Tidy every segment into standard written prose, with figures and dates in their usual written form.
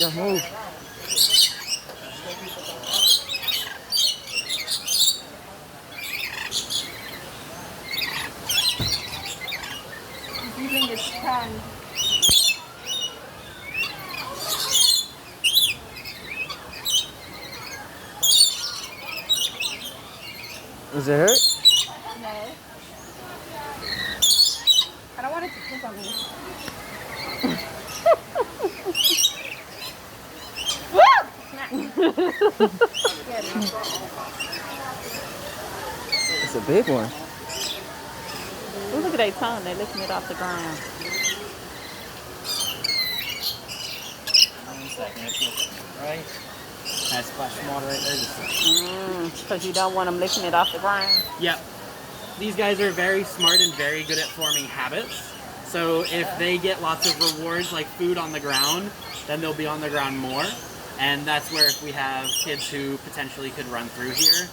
Yeah, move. He's using his tongue. Does it hurt? No. I don't want it to piss on me. It's a big one. Ooh, look at their tongue. They're lifting it off the ground. 1 second. Right? Nice splash of water right there. Just Because you don't want them lifting it off the ground. Yep. These guys are very smart and very good at forming habits. So if they get lots of rewards like food on the ground, then they'll be on the ground more. And that's where if we have kids who potentially could run through here,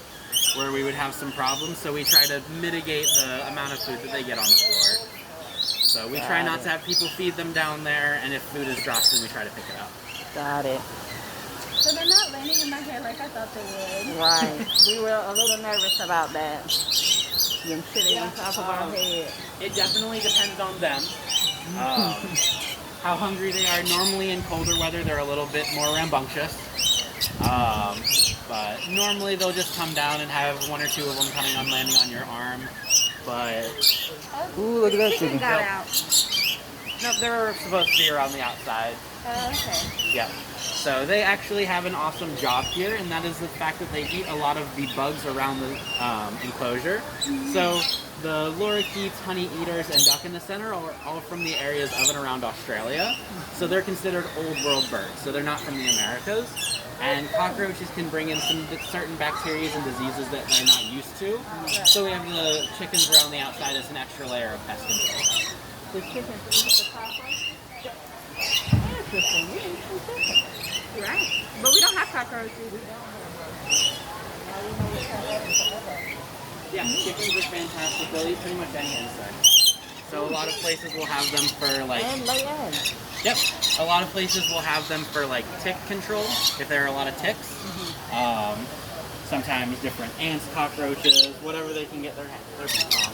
where we would have some problems. So we try to mitigate the amount of food that they get on the floor. So we try not to have people feed them down there, and if food is dropped, then we try to pick it up. Got it. So they're not landing in my hair like I thought they would. Right. We were a little nervous about that. Them sitting on top of our head. It definitely depends on them. How hungry they are. Normally in colder weather, they're a little bit more rambunctious. But normally they'll just come down and have 1 or 2 of them coming on landing on your arm. But Ooh, look at that chicken. Got out. no, they're supposed to be around the outside. Okay. Yeah. So they actually have an awesome job here, and that is the fact that they eat a lot of the bugs around the enclosure. So the lorikeets, honey eaters, and duck in the center are all from the areas of and around Australia. So they're considered old world birds. So they're not from the Americas. And cockroaches can bring in some certain bacteria and diseases that they're not used to. So we have the chickens around the outside as an extra layer of pest control. The chickens eat the cockroach? Interesting. We eat some chicken. You're right. But we don't have cockroaches. Yeah, chickens are fantastic. They'll eat pretty much any insect. So a lot of places will have them for like... And lay eggs. Yep. A lot of places will have them for like tick control, if there are a lot of ticks. Sometimes different ants, cockroaches, whatever they can get their hands on.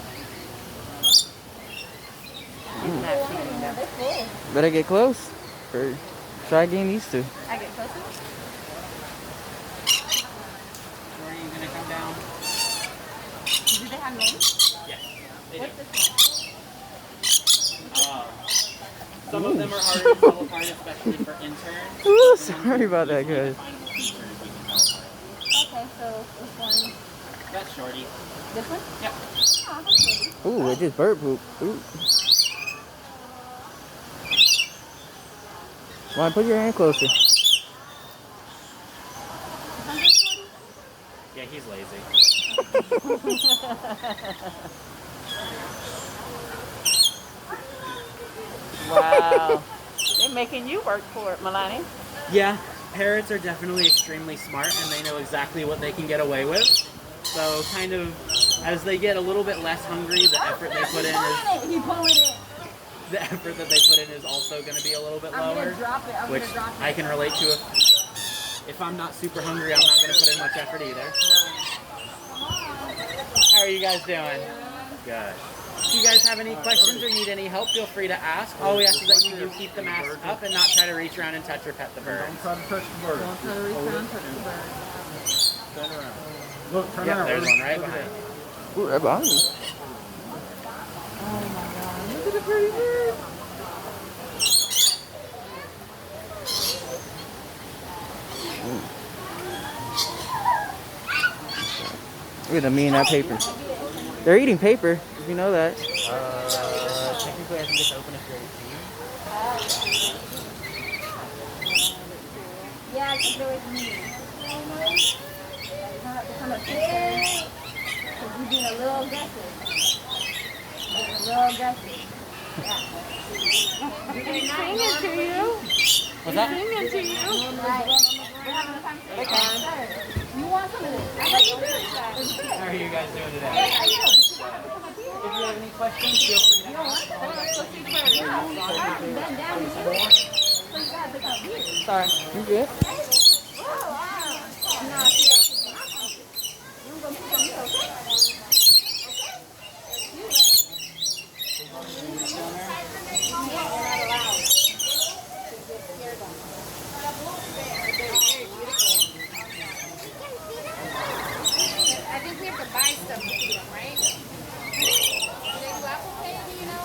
They're cool. Better get close. Or try getting used to. I get closer? Where are you going to come down? Do they have names? Yes, they do. What's this one? Some of them are harder to tell apart, especially for interns. Ooh, sorry about that, guys. Okay, so this one. That's Shorty. This one? Yep. Oh, that's pretty. Ooh, it just bird poop. Ooh. Come on, put your hand closer. Yeah, he's lazy. Wow. They're making you work for it, Milani. Yeah, parrots are definitely extremely smart, and they know exactly what they can get away with. So kind of, as they get a little bit less hungry, the effort they put in is... He's pulling it. The effort that they put in is also going to be a little bit I'm lower, gonna drop it. which I can relate to. If I'm not super hungry, I'm not going to put in much effort either. How are you guys doing? Good. If you guys have any questions or need any help, feel free to ask. All we ask is that you do keep the mask up and not try to reach around and touch or pet the bird. Don't try to touch the bird. Don't try to reach around, touch the bird. Turn around. Look, turn Yep, around. there's one right behind. Ooh, right behind me. Oh my god. Look at the pretty bird. Look at them eating that paper. They're eating paper, if you know that. Technically, I think it's open if you're 18. Yeah, I can do it me. Become a pig. Because you're being a little aggressive. Being a little aggressive. Yeah. He's singing to you. What's that? Singing to you. Right. We're having a conversation. You want some of this? I bet you do. How are you guys doing today? Yes, I do. If you have any questions, feel free to ask. Yeah, I haven't been down here. So you gotta pick up. Sorry. You good? I think we have to buy stuff to feed them, right? Do they do Apple Pay, do you know?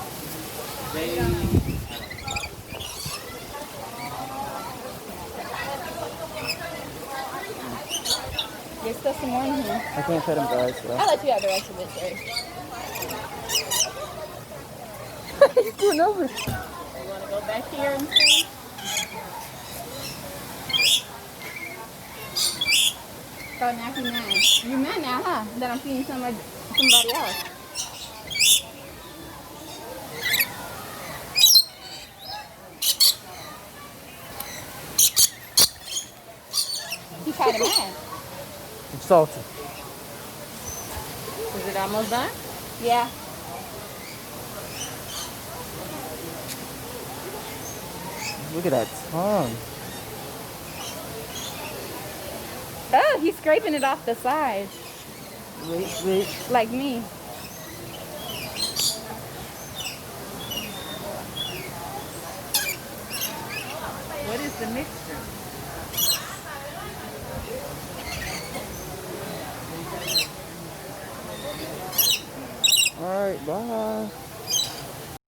There's still some more in here. I can't pet him, guys. So. I'll let you have the rest of it, sir. He's going over. You want to go back here and see? So now you mad. You mad now, huh? That I'm feeding somebody else. You kind of mad. I'm salty. Is it almost done? Yeah. Look at that tongue. Oh, he's scraping it off the side. Wait. Like me. What is the mixture? All right, bye.